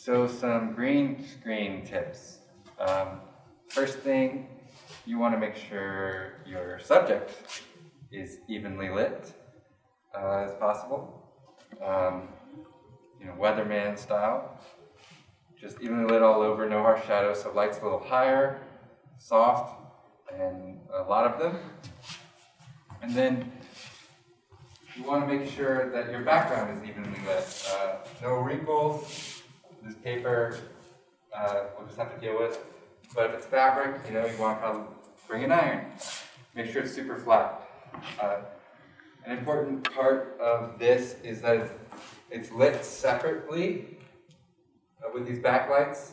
So some green screen tips. First thing, you want to make sure your subject is evenly lit as possible. Weatherman style. Just evenly lit all over, no harsh shadows, so light's a little higher, soft, and a lot of them. And then you want to make sure that your background is evenly lit. No wrinkles. This paper we'll just have to deal with. But if it's fabric, you want to bring an iron. Make sure it's super flat. An important part of this is that it's lit separately with these backlights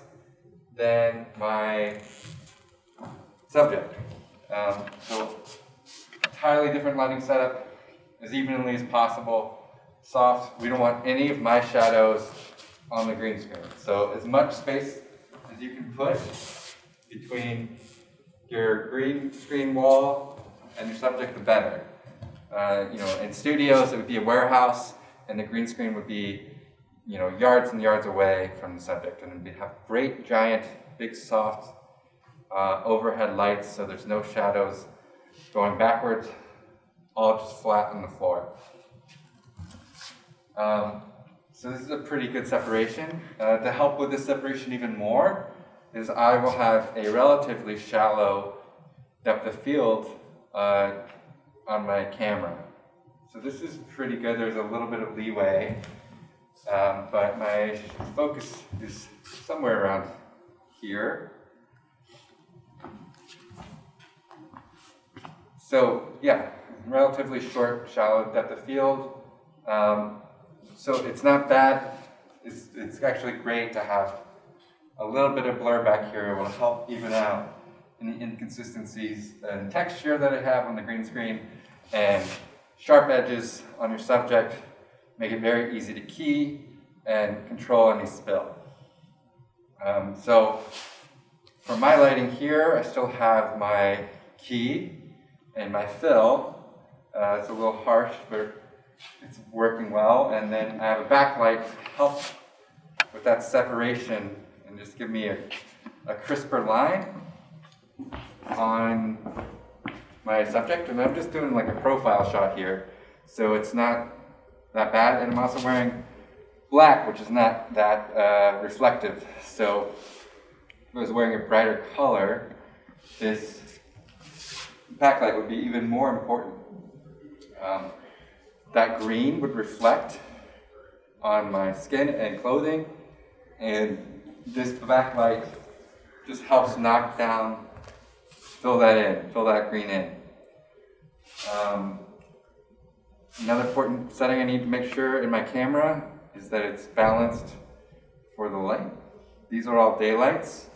than my subject. So entirely different lighting setup, as evenly as possible, soft. We don't want any of my shadows on the green screen. So as much space as you can put between your green screen wall and your subject, the better. In studios, it would be a warehouse, and the green screen would be, yards and yards away from the subject, and we'd have great, giant, big, soft overhead lights, so there's no shadows going backwards, all just flat on the floor. So this is a pretty good separation. To help with this separation even more, is I will have a relatively shallow depth of field on my camera. So this is pretty good. There's a little bit of leeway, but my focus is somewhere around here. So yeah, relatively short, shallow depth of field. So it's not bad. It's actually great to have a little bit of blur back here. It will help even out any inconsistencies and texture that I have on the green screen, and sharp edges on your subject make it very easy to key and control any spill. So for my lighting here, I still have my key and my fill. It's a little harsh, but it's working well. And then I have a backlight to help with that separation and just give me a crisper line on my subject. And I'm just doing like a profile shot here, so it's not that bad. And I'm also wearing black, which is not that reflective. So if I was wearing a brighter color, this backlight would be even more important. That green would reflect on my skin and clothing, and this backlight just helps knock down, fill that green in. Another important setting I need to make sure in my camera is that it's balanced for the light. These are all daylights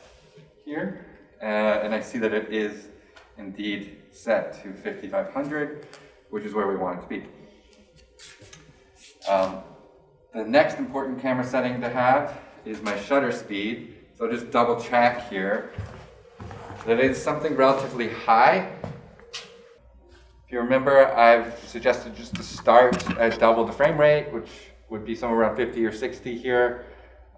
here, and I see that it is indeed set to 5500, which is where we want it to be. The next important camera setting to have is my shutter speed. So just double check here that it's something relatively high. If you remember, I've suggested just to start at double the frame rate, which would be somewhere around 50 or 60 here.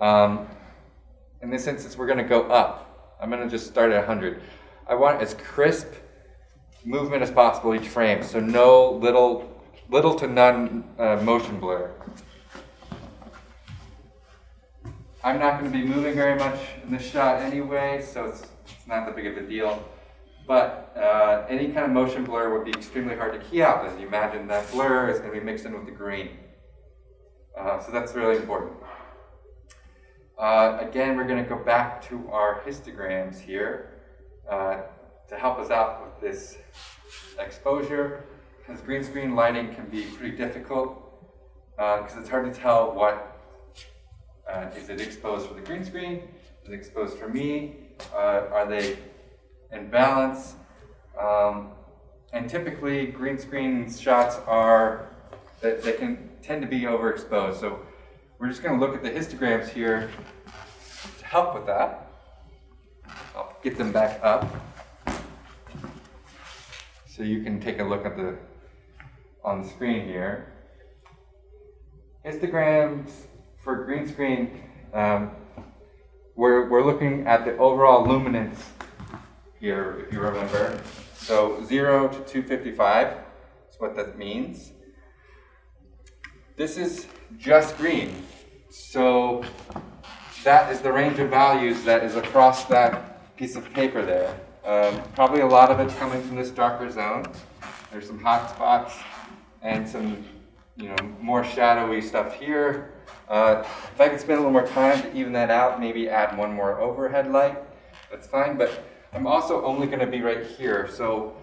In this instance, we're going to go up. I'm going to just start at 100. I want as crisp movement as possible each frame, so no little to none motion blur. I'm not going to be moving very much in this shot anyway, so it's not that big of a deal. But any kind of motion blur would be extremely hard to key out, as you imagine that blur is going to be mixed in with the green. So that's really important. Again, we're going to go back to our histograms here to help us out with this exposure, because green screen lighting can be pretty difficult because it's hard to tell what is it exposed for the green screen, is it exposed for me, are they in balance, and typically green screen shots they can tend to be overexposed. So we're just going to look at the histograms here to help with that. I'll get them back up so you can take a look at on the screen here. Histograms for green screen we're looking at the overall luminance here, if you remember. So 0 to 255 is what that means. This is just green. So that is the range of values that is across that piece of paper there. Probably a lot of it's coming from this darker zone. There's some hot spots and some, more shadowy stuff here. If I could spend a little more time to even that out, maybe add one more overhead light, that's fine. But I'm also only going to be right here. So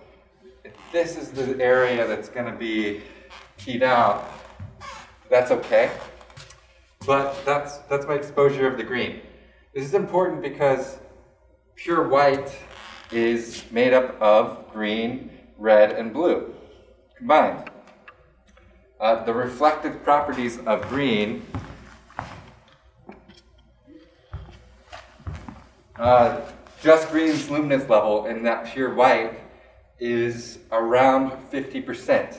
if this is the area that's going to be keyed out, that's okay. But that's my exposure of the green. This is important because pure white is made up of green, red, and blue combined. The reflective properties of green just green's luminance level in that pure white is around 50%.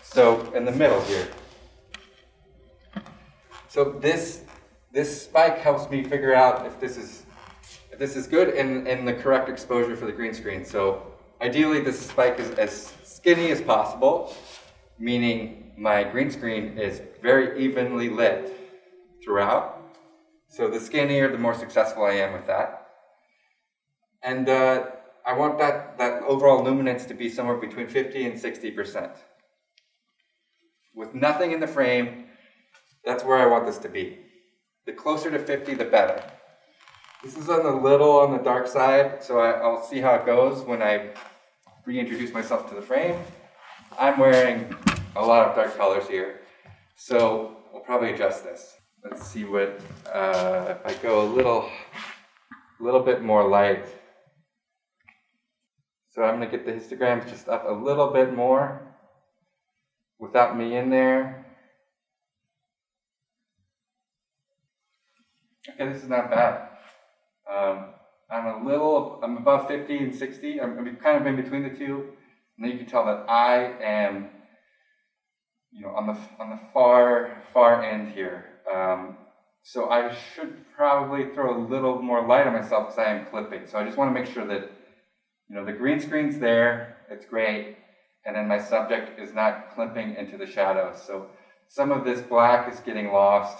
So in the middle here. So this spike helps me figure out if this is good and the correct exposure for the green screen. So ideally this spike is as skinny as possible, meaning my green screen is very evenly lit throughout. So the skinnier, the more successful I am with that. And I want that overall luminance to be somewhere between 50 and 60%. With nothing in the frame, that's where I want this to be. The closer to 50, the better. This is on the dark side, so I'll see how it goes when I reintroduce myself to the frame. I'm wearing a lot of dark colors here, so we'll probably adjust this. Let's see what, if I go a little bit more light. So I'm going to get the histograms just up a little bit more without me in there. Okay, this is not bad. I'm above 50 and 60. I'm kind of in between the two. And then you can tell that I am, on the far end here. So I should probably throw a little more light on myself because I am clipping. So I just want to make sure that, the green screen's there. It's great. And then my subject is not clipping into the shadows. So some of this black is getting lost.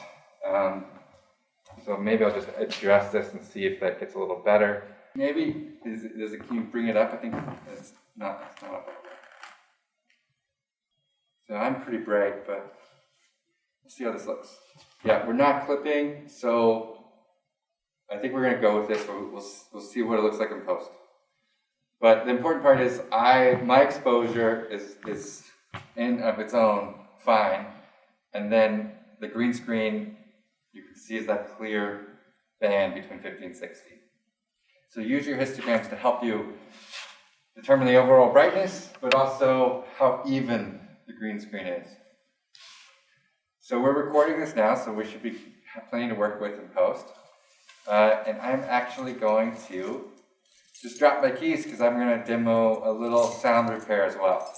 So maybe I'll just adjust this and see if that gets a little better. Maybe, can you bring it up? I think it's not up. So I'm pretty bright, but let's see how this looks. Yeah, we're not clipping, so I think we're gonna go with this. We'll see what it looks like in post. But the important part is my exposure is in of its own fine, and then the green screen you can see is that clear band between 50 and 60. So use your histograms to help you determine the overall brightness, but also how even the green screen is. So we're recording this now, so we should be plenty to work with in post. And I'm actually going to just drop my keys because I'm going to demo a little sound repair as well.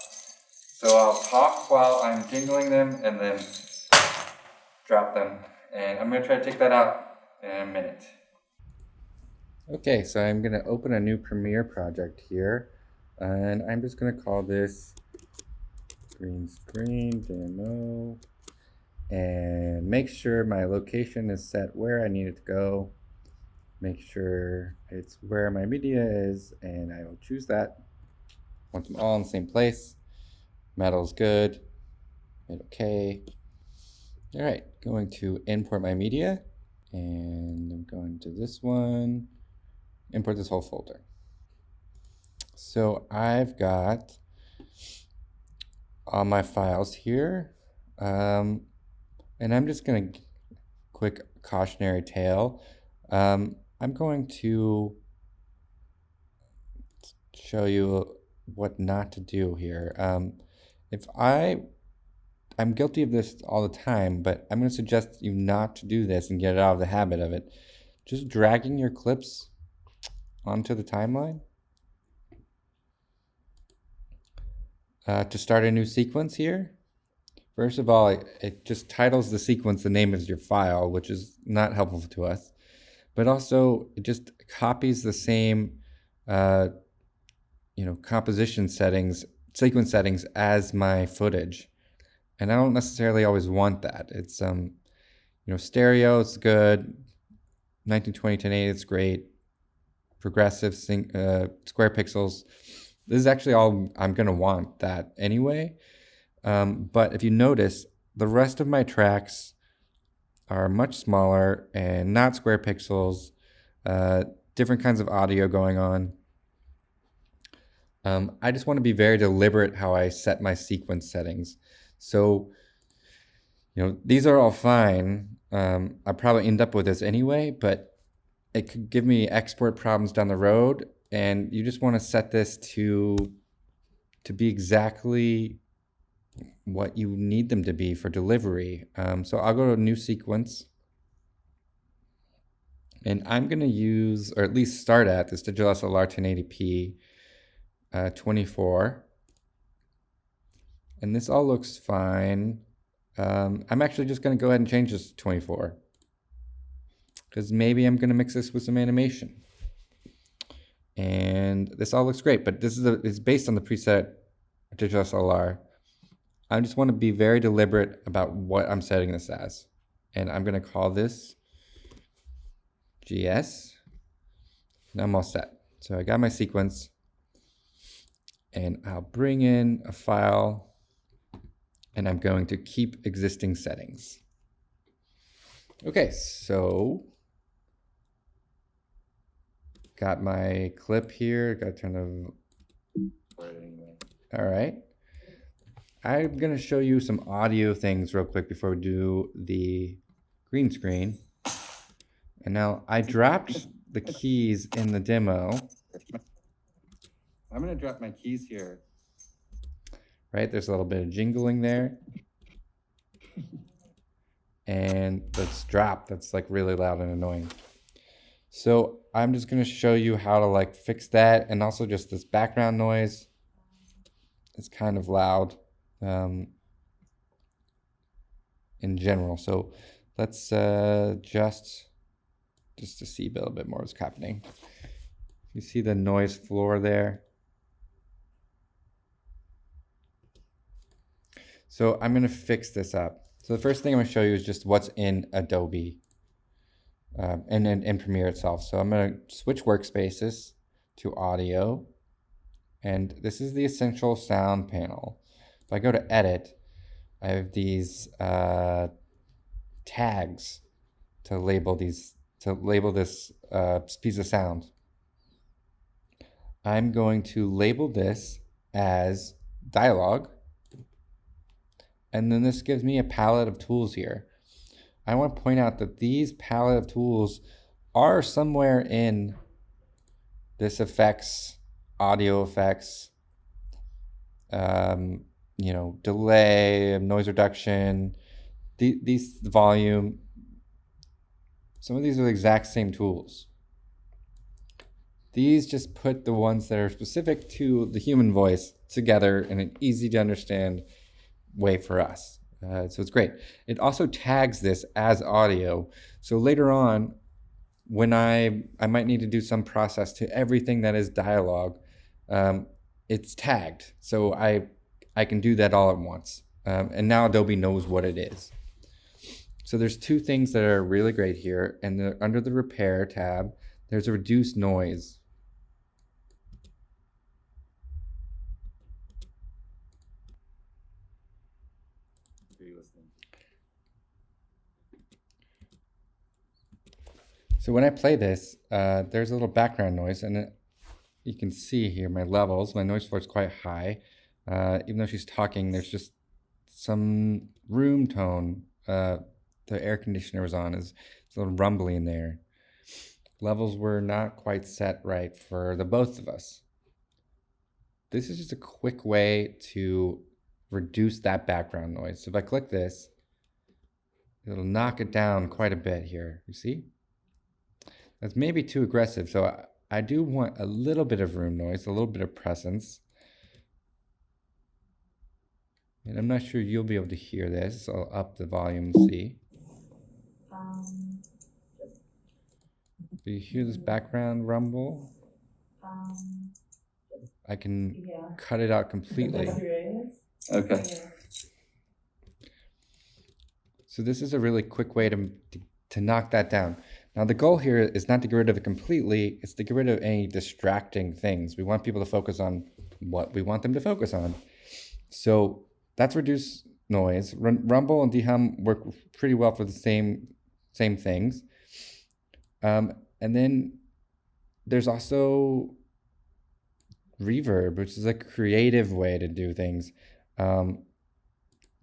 So I'll talk while I'm jingling them and then drop them. And I'm going to try to take that out in a minute. Okay, so I'm going to open a new Premiere project here. And I'm just going to call this Green Screen Demo. And make sure my location is set where I need it to go. Make sure it's where my media is, and I will choose that. Want them all in the same place. Metal's good. Hit OK. All right, going to import my media, and I'm going to this one, import this whole folder. So I've got all my files here, and I'm just going to quick cautionary tale. I'm going to show you what not to do here. I'm guilty of this all the time, but I'm going to suggest you not to do this and get out of the habit of it. Just dragging your clips onto the timeline to start a new sequence here. First of all, it just titles the sequence the name of your file, which is not helpful to us. but also it just copies the same, composition settings, sequence settings as my footage. And I don't necessarily always want that. It's, stereo, it's good. 1920 1080, it's great. Progressive square pixels. This is actually all I'm gonna want that anyway. But if you notice, the rest of my tracks are much smaller and not square pixels, different kinds of audio going on. I just want to be very deliberate how I set my sequence settings. So, these are all fine. I'll probably end up with this anyway, but it could give me export problems down the road. And you just want to set this to be exactly what you need them to be for delivery. So I'll go to new sequence. And I'm going to use, or at least start at, this digital SLR 1080p 24. And this all looks fine. I'm actually just going to go ahead and change this to 24. Because maybe I'm going to mix this with some animation. And this all looks great, but this is it's based on the preset digital SLR. I just want to be very deliberate about what I'm setting this as. And I'm going to call this GS. And I'm all set. So I got my sequence. And I'll bring in a file. And I'm going to keep existing settings. Okay, so got my clip here. Got to turn the... All right. I'm going to show you some audio things real quick before we do the green screen. And now I dropped the keys in the demo. I'm going to drop my keys here. Right, there's a little bit of jingling there. And that's drop, that's like really loud and annoying. So I'm just going to show you how to like fix that, and also just this background noise. It's kind of loud. In general. So let's just to see a little bit more what's happening. You see the noise floor there? So I'm going to fix this up. So the first thing I'm going to show you is just what's in Adobe and in Premiere itself. So I'm going to switch workspaces to audio. And this is the essential sound panel. If I go to edit, I have these tags to label this piece of sound. I'm going to label this as dialogue, and then this gives me a palette of tools here. I want to point out that these palette of tools are somewhere in this effects, audio effects, delay, noise reduction, these volume. Some of these are the exact same tools. These just put the ones that are specific to the human voice together in an easy to understand way for us. So it's great. It also tags this as audio. So later on, when I might need to do some process to everything that is dialogue, it's tagged. So I can do that all at once. And now Adobe knows what it is. So there's two things that are really great here. And under the Repair tab, there's a Reduce Noise. So when I play this, there's a little background noise, and you can see here my levels. My noise floor is quite high. Even though she's talking, there's just some room tone. The air conditioner was on. It's a little rumbly in there. Levels were not quite set right for the both of us. This is just a quick way to reduce that background noise. So if I click this, it'll knock it down quite a bit here. You see? That's maybe too aggressive. So I do want a little bit of room noise, a little bit of presence. And I'm not sure you'll be able to hear this, so I'll up the volume and see. Do you hear this background rumble? I can cut it out completely. Okay. So this is a really quick way to knock that down. Now the goal here is not to get rid of it completely, it's to get rid of any distracting things. We want people to focus on what we want them to focus on. So that's reduce noise. Rumble and dehum work pretty well for the same things. And then there's also reverb, which is a creative way to do things.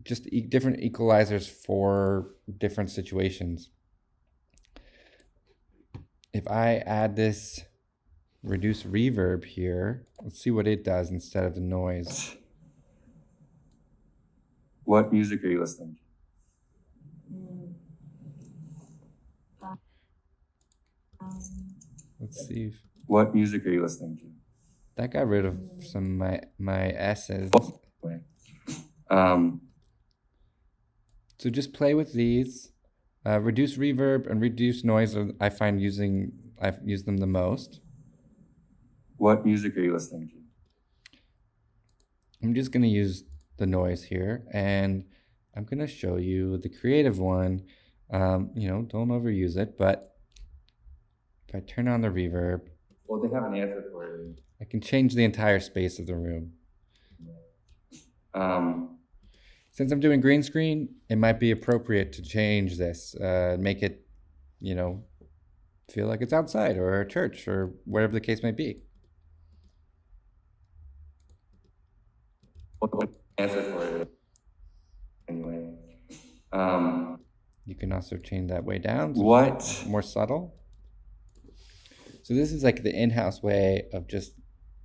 Just different equalizers for different situations. If I add this reduce reverb here, let's see what it does instead of the noise. What music are you listening to? Let's see. What music are you listening to? That got rid of some of my S's. So just play with these. Reduce reverb and reduce noise. I've used them the most. What music are you listening to? I'm just going to use the noise here, and I'm going to show you the creative one. Don't overuse it, but if I turn on the reverb, well, they have an answer for it. I can change the entire space of the room. Since I'm doing green screen, it might be appropriate to change this, make it, feel like it's outside or a church or whatever the case may be. Answer for it. Anyway, you can also change that way down. So what? More subtle. So this is like the in-house way of just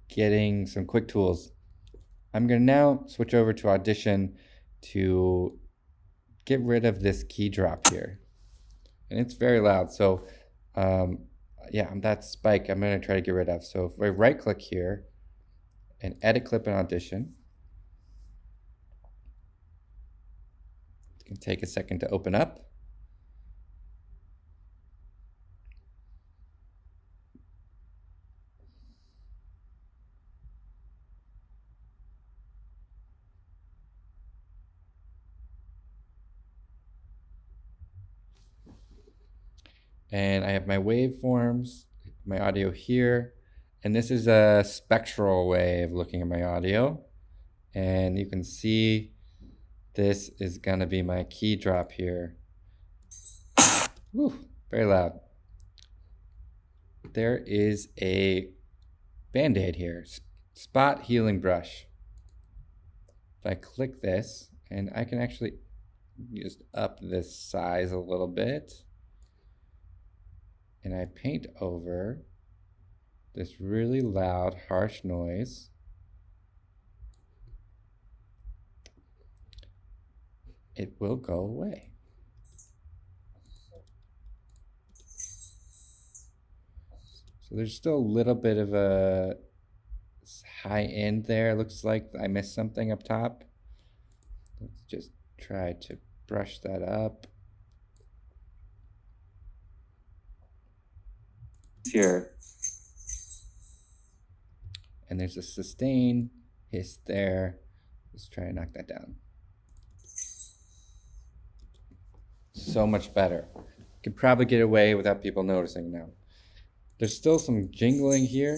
getting some quick tools. I'm going to now switch over to Audition to get rid of this key drop here. And it's very loud. So that spike I'm going to try to get rid of. So if I right click here and edit clip in Audition, it can take a second to open up. And I have my waveforms, my audio here, and this is a spectral way of looking at my audio. And you can see this is gonna be my key drop here. Woo, very loud. There is a Band-Aid here, spot healing brush. If I click this, and I can actually just up this size a little bit, and I paint over this really loud, harsh noise. It will go away. So there's still a little bit of a high end there. Looks like I missed something up top. Let's just try to brush that up. Here. And there's a sustain hiss there. Let's try and knock that down. So much better. Could probably get away without people noticing now. There's still some jingling here.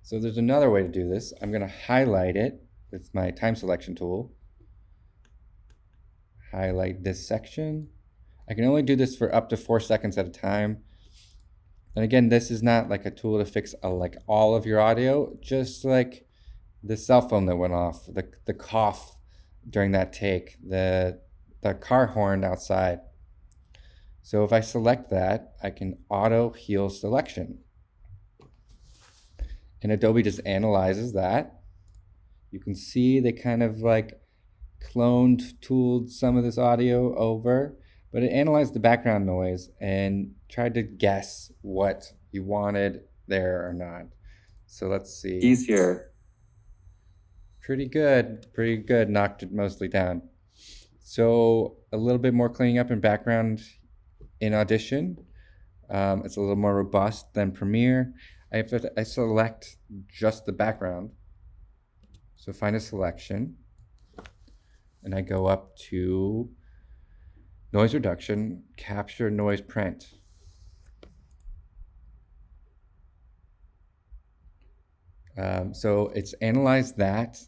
So there's another way to do this. I'm going to highlight it with my time selection tool. Highlight this section. I can only do this for up to 4 seconds at a time. And again, this is not like a tool to fix like all of your audio, just like the cell phone that went off, the cough during that take, the car horn outside. So if I select that, I can auto heal selection. And Adobe just analyzes that. You can see they kind of like tooled some of this audio over, but it analyzed the background noise and tried to guess what you wanted there or not. So let's see. Easier. Pretty good, knocked it mostly down. So a little bit more cleaning up in background in Audition. It's a little more robust than Premiere. I select just the background. So find a selection, and I go up to noise reduction, capture noise print. So it's analyzed that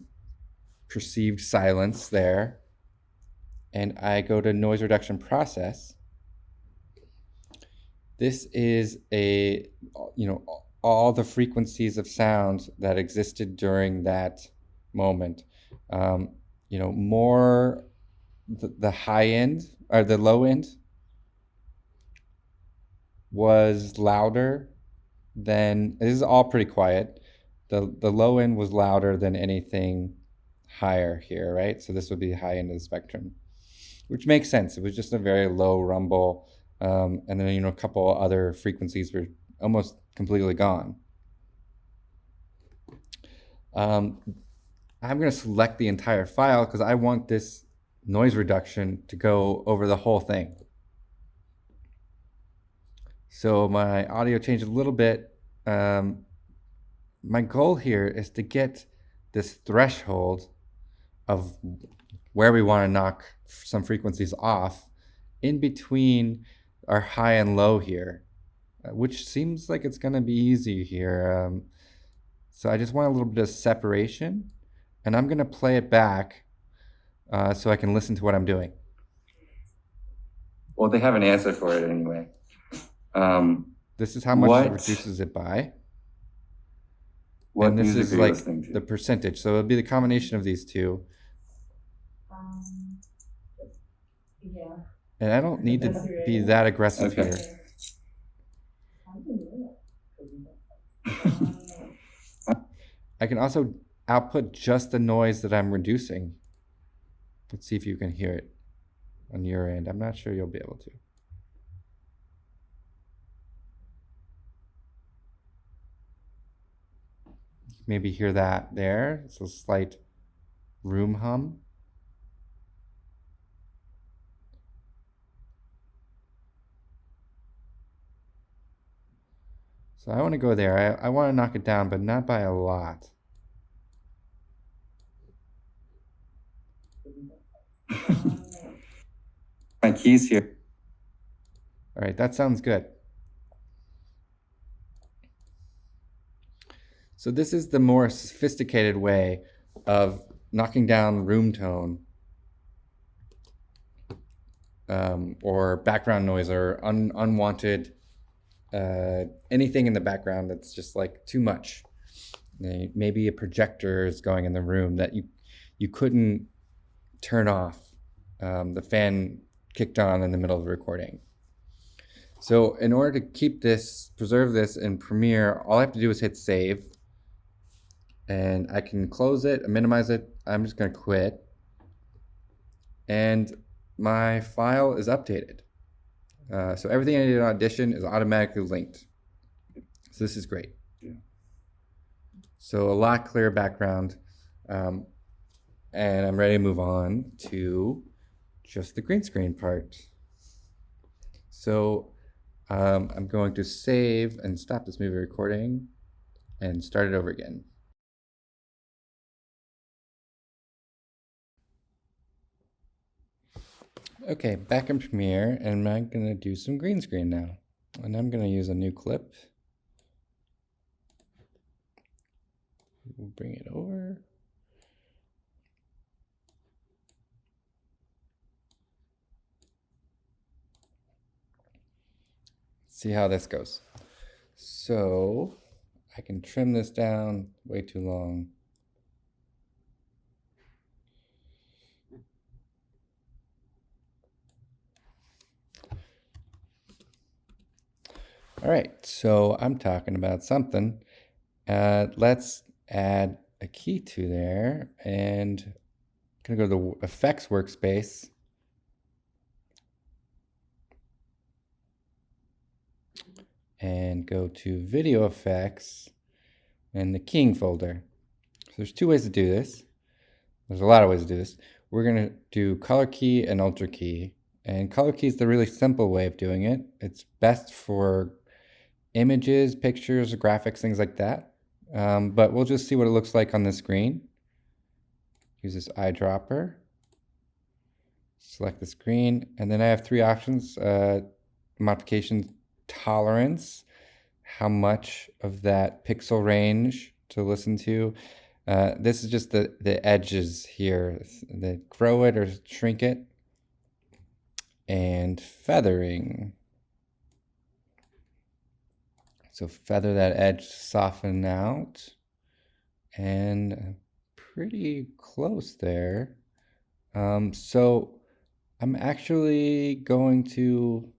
perceived silence there, and I go to noise reduction process. This is all the frequencies of sound that existed during that moment. More the high end or the low end was louder than, this is all pretty quiet. The low end was louder than anything higher here, right? So this would be the high end of the spectrum, which makes sense. It was just a very low rumble. And then, a couple other frequencies were almost completely gone. I'm going to select the entire file because I want this noise reduction to go over the whole thing. So my audio changed a little bit. My goal here is to get this threshold of where we want to knock some frequencies off in between our high and low here, which seems like it's going to be easy here. So I just want a little bit of separation, and I'm going to play it back so I can listen to what I'm doing. Well, they have an answer for it anyway. This is how much it reduces it by. And this is like the percentage. So it'll be the combination of these two. Yeah. And I don't need to be that aggressive here. I can also output just the noise that I'm reducing. Let's see if you can hear it on your end. I'm not sure you'll be able to. Maybe hear that there. It's a slight room hum. So I want to go there. I want to knock it down, but not by a lot. My keys here. All right, that sounds good. So this is the more sophisticated way of knocking down room tone or background noise or unwanted anything in the background that's just like too much. Maybe a projector is going in the room that you couldn't turn off. The fan kicked on in the middle of the recording. So in order to preserve this in Premiere, all I have to do is hit save. And I can close it, minimize it. I'm just going to quit. And my file is updated. So everything I did in Audition is automatically linked. So this is great. Yeah. So a lot clearer background. And I'm ready to move on to just the green screen part. So I'm going to save and stop this movie recording and start it over again. Okay, back in Premiere, and I'm going to do some green screen now. And I'm going to use a new clip. We'll bring it over. See how this goes. So I can trim this down way too long. All right, so I'm talking about something. Let's add a key to there, and I'm gonna go to the effects workspace. And go to video effects and the keying folder. So there's two ways to do this. There's a lot of ways to do this. We're gonna do color key and ultra key, And color key is the really simple way of doing it. It's best for images, pictures, graphics, things like that. But we'll just see what it looks like on the screen. Use this eyedropper. Select the screen, and then I have three options. Modification tolerance, how much of that pixel range to listen to. This is just the edges here, that grow it or shrink it. And feathering. So feather that edge, soften out, and pretty close there. So I'm actually going to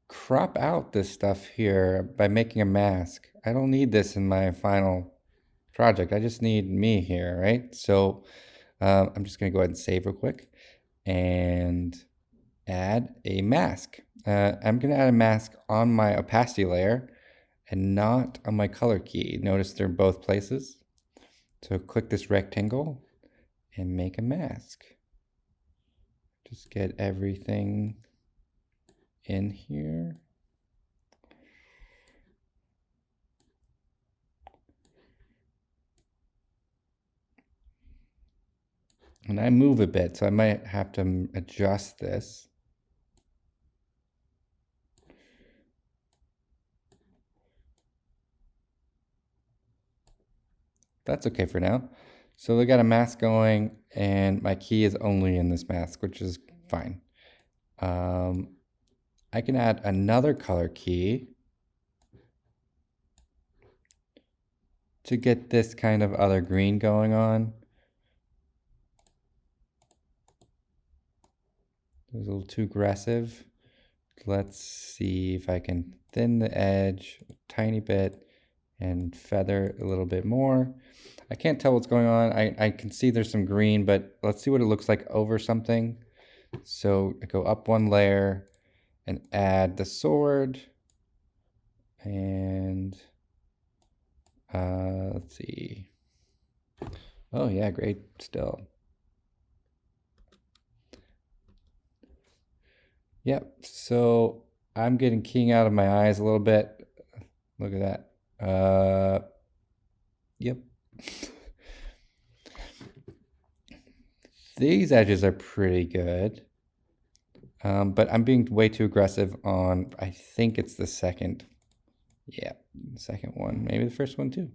crop out this stuff here by making a mask. I don't need this in my final project. I just need me here, right? So I'm just gonna go ahead and save real quick and add a mask. I'm gonna add a mask on my opacity layer and not on my color key. Notice they're in both places. So click this rectangle and make a mask. Just get everything in here. And I move a bit, so I might have to adjust this. That's okay for now. So we got a mask going, and my key is only in this mask, which is fine. I can add another color key to get this kind of other green going on. It was a little too aggressive. Let's see if I can thin the edge a tiny bit and feather a little bit more. I can't tell what's going on. I can see there's some green, but let's see what it looks like over something. So I go up one layer and add the sword. And let's see. Oh yeah, great still. Yep, so I'm getting keying out of my eyes a little bit. Look at that. Yep. These edges are pretty good. But I'm being way too aggressive on, I think it's the second. Yeah, the second one. Maybe the first one too.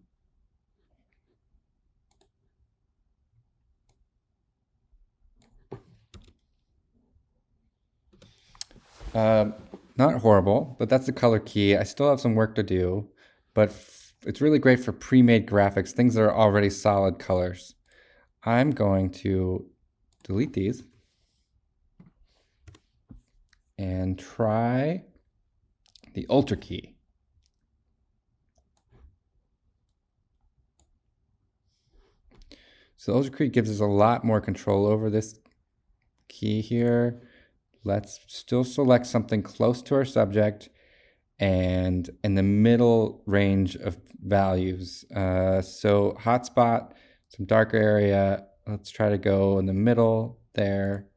Not horrible, but that's the color key. I still have some work to do, but it's really great for pre-made graphics, things that are already solid colors. I'm going to delete these and try the Ultra key. So the Ultra key gives us a lot more control over this key here. Let's still select something close to our subject and in the middle range of values. So hotspot, some darker area. Let's try to go in the middle there.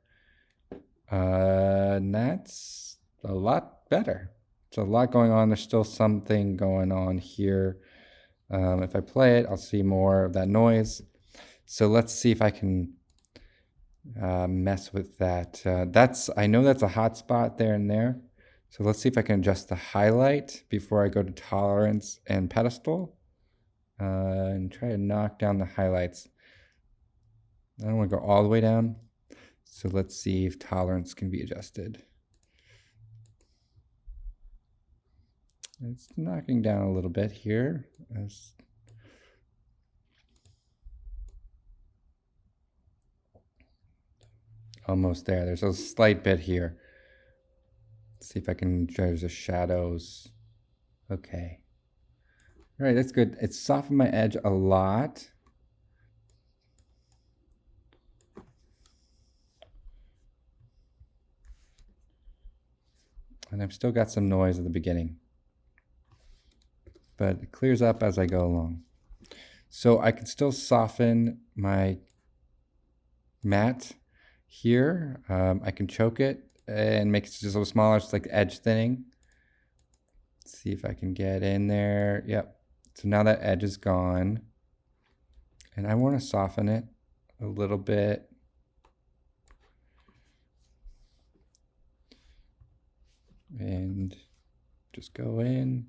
And that's a lot better. There's a lot going on. There's still something going on here. If I play it, I'll see more of that noise. So let's see if I can mess with that. I know that's a hot spot there and there. So let's see if I can adjust the highlight before I go to tolerance and pedestal. And try to knock down the highlights. I don't want to go all the way down. So let's see if tolerance can be adjusted. It's knocking down a little bit here. Almost there. There's a slight bit here. Let's see if I can judge the shadows. Okay. All right, that's good. It's softened my edge a lot. And I've still got some noise at the beginning. But it clears up as I go along. So I can still soften my matte here. I can choke it and make it just a little smaller, just like edge thinning. Let's see if I can get in there. Yep. So now that edge is gone. And I want to soften it a little bit. And just go in.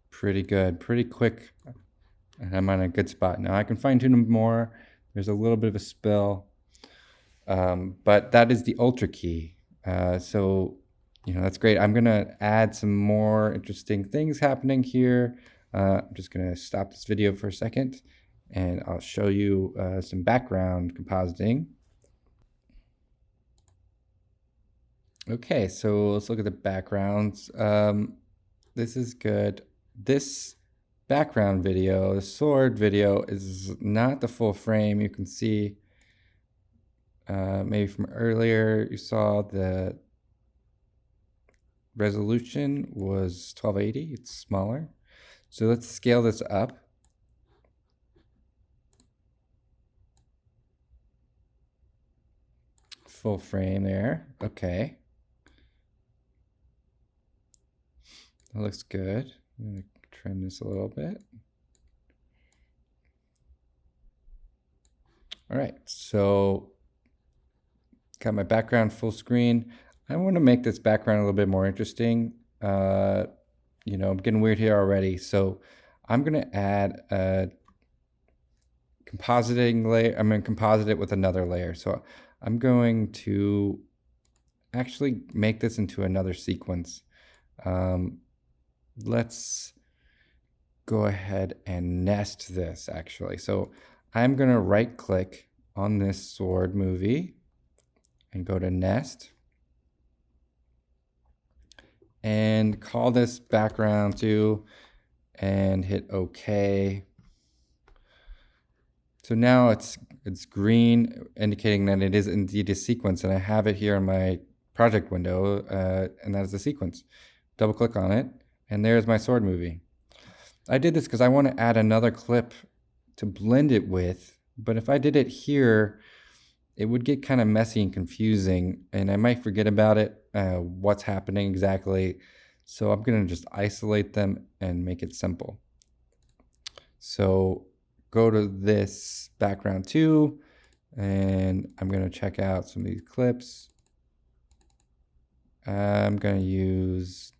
Pretty good, pretty quick. And I'm on a good spot. Now I can fine tune them more. There's a little bit of a spill. But that is the Ultra key. So, that's great. I'm gonna add some more interesting things happening here. I'm just gonna stop this video for a second and I'll show you some background compositing. Okay, so let's look at the backgrounds. This is good. This background video, the sword video, is not the full frame. You can see maybe from earlier you saw the resolution was 1280. It's smaller. So let's scale this up. Full frame there. Okay. That looks good. I'm going to trim this a little bit. All right, so got my background full screen. I want to make this background a little bit more interesting. I'm getting weird here already. So I'm going to add a compositing layer. I'm going to composite it with another layer. So I'm going to actually make this into another sequence. Let's go ahead and nest this actually. So I'm going to right click on this sword movie and go to nest and call this background 2 and hit OK. So now it's green, indicating that it is indeed a sequence, and I have it here in my project window, and that is the sequence. Double click on it, and there's my sword movie. I did this because I want to add another clip to blend it with, but if I did it here, it would get kind of messy and confusing, and I might forget about it, what's happening exactly. So I'm going to just isolate them and make it simple. So go to this background 2, and I'm going to check out some of these clips. I'm going to use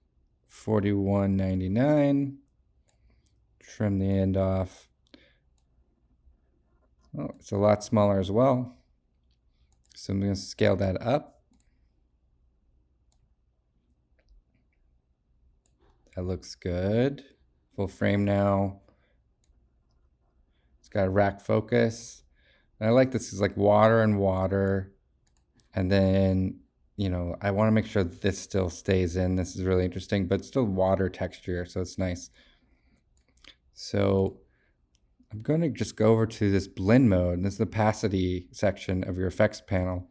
4199, trim the end off. Oh, it's a lot smaller as well. So I'm going to scale that up. That looks good. Full frame now. It's got a rack focus. And I like this is like water and water. And then, I want to make sure that this still stays in. This is really interesting, but still water texture, so it's nice. So I'm going to just go over to this blend mode. And this is the opacity section of your effects panel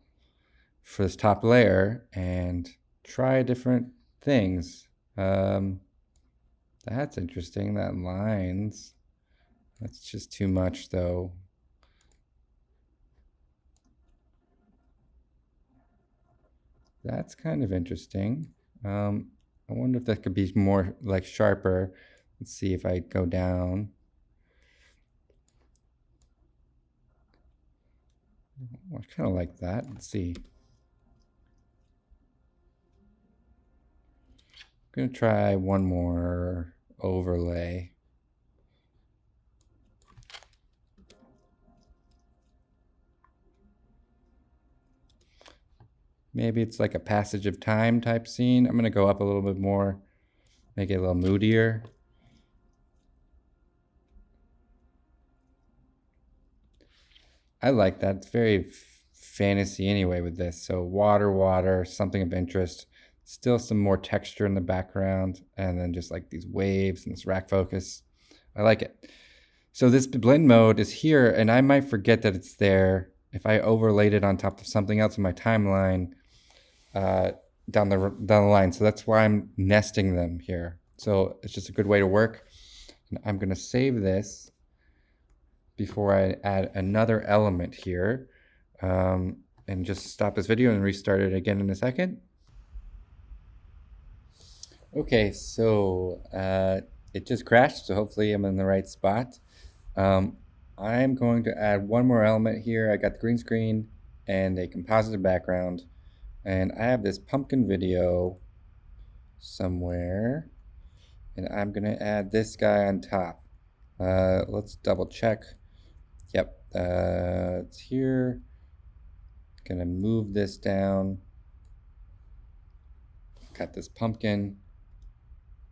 for this top layer and try different things. That's interesting, that lines. That's just too much though. That's kind of interesting. I wonder if that could be more like sharper. Let's see if I go down. I kind of like that. Let's see. I'm going to try one more overlay. Maybe it's like a passage of time type scene. I'm going to go up a little bit more, make it a little moodier. I like that. It's very fantasy anyway with this. So water, something of interest. Still some more texture in the background, and then just like these waves and this rack focus. I like it. So this blend mode is here, and I might forget that it's there if I overlaid it on top of something else in my timeline down the line. So that's why I'm nesting them here. So it's just a good way to work. And I'm going to save this before I add another element here, and just stop this video and restart it again in a second. Okay, so it just crashed, so hopefully I'm in the right spot. I'm going to add one more element here. I got the green screen and a composite background, and I have this pumpkin video somewhere, and I'm gonna add this guy on top. Let's double check. Yep, it's here. Gonna move this down. Got this pumpkin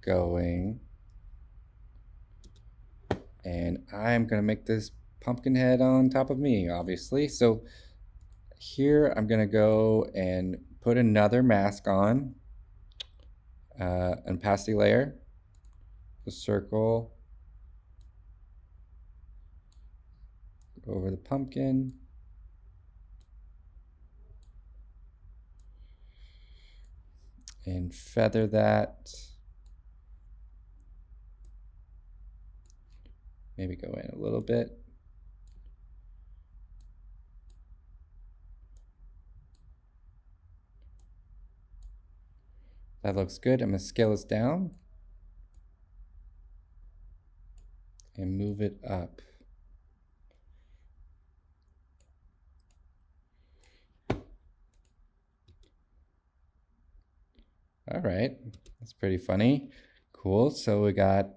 going, and I'm gonna make this pumpkin head on top of me, obviously. So here I'm gonna go and put another mask on, an opacity layer, the circle over the pumpkin, and feather that. Maybe go in a little bit. That looks good. I'm going to scale this down and move it up. All right, that's pretty funny. Cool. So we got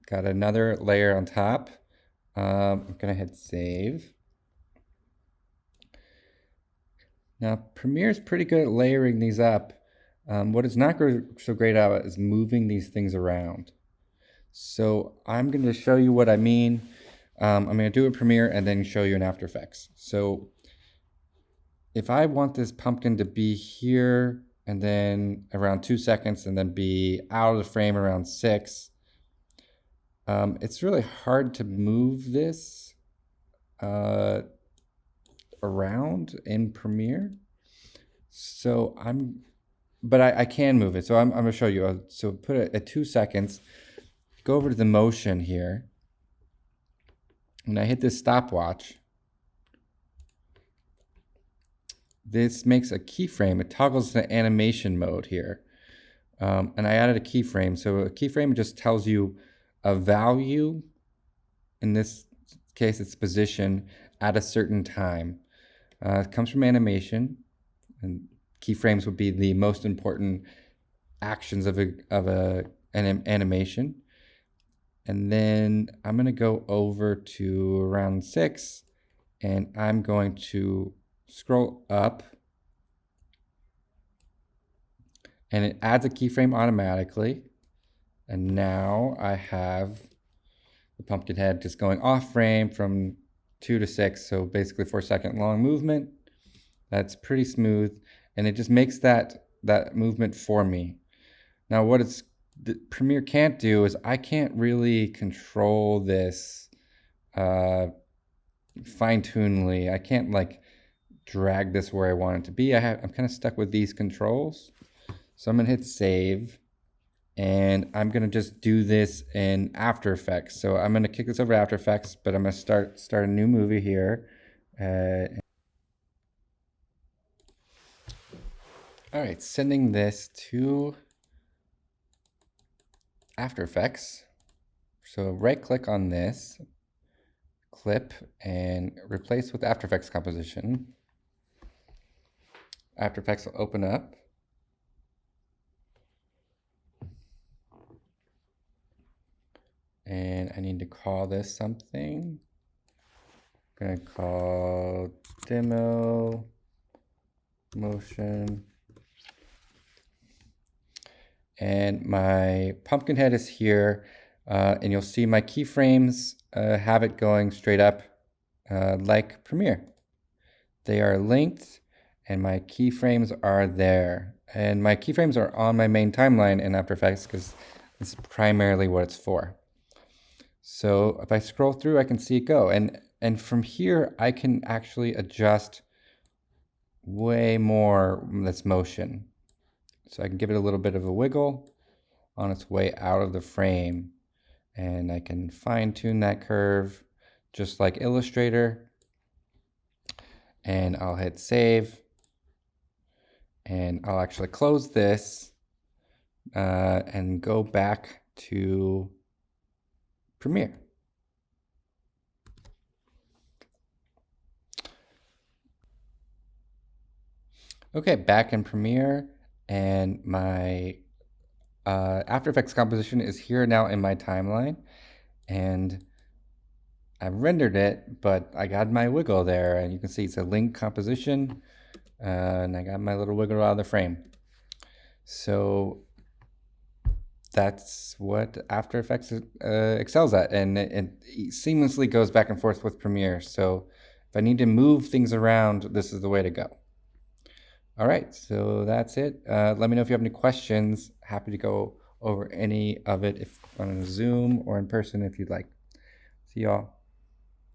another layer on top. I'm gonna hit save. Now Premiere is pretty good at layering these up. What it's not so great at is moving these things around. So I'm going to show you what I mean. I'm going to do a Premiere and then show you in After Effects. So if I want this pumpkin to be here and then around 2 seconds and then be out of the frame around 6, it's really hard to move this around in Premiere. So but I can move it. So I'm going to show you. So put it at 2 seconds. Go over to the motion here, and I hit this stopwatch. This makes a keyframe. It toggles the animation mode here. And I added a keyframe. So a keyframe just tells you a value. In this case, it's position at a certain time. It comes from animation, and keyframes would be the most important actions of an animation. And then I'm going to go over to around 6, and I'm going to scroll up, and it adds a keyframe automatically. And now I have the pumpkin head just going off frame from 2 to 6, so basically 4-second long movement. That's pretty smooth, and it just makes that movement for me. Now what the Premiere can't do is I can't really control this fine-tunedly. I can't like drag this where I want it to be. I'm kind of stuck with these controls. So I'm gonna hit save, and I'm gonna just do this in After Effects. So I'm gonna kick this over to After Effects, but I'm gonna start a new movie here. All right, sending this to After Effects. So right click on this clip and replace with After Effects composition. After Effects will open up. And I need to call this something. I'm gonna call demo motion. And my pumpkin head is here, and you'll see my keyframes have it going straight up like Premiere. They are linked, and my keyframes are there. And my keyframes are on my main timeline in After Effects because this is primarily what it's for. So if I scroll through, I can see it go. And from here, I can actually adjust way more this motion. So I can give it a little bit of a wiggle, on its way out of the frame. And I can fine tune that curve just like Illustrator. And I'll hit save. And I'll actually close this and go back to Premiere. Okay, back in Premiere, and my After Effects composition is here now in my timeline, and I rendered it, but I got my wiggle there, and you can see it's a link composition, and I got my little wiggle out of the frame. So that's what After Effects excels at, and it seamlessly goes back and forth with Premiere. So if I need to move things around, this is the way to go. All right, so that's it. Let me know if you have any questions. Happy to go over any of it if on Zoom or in person if you'd like. See y'all.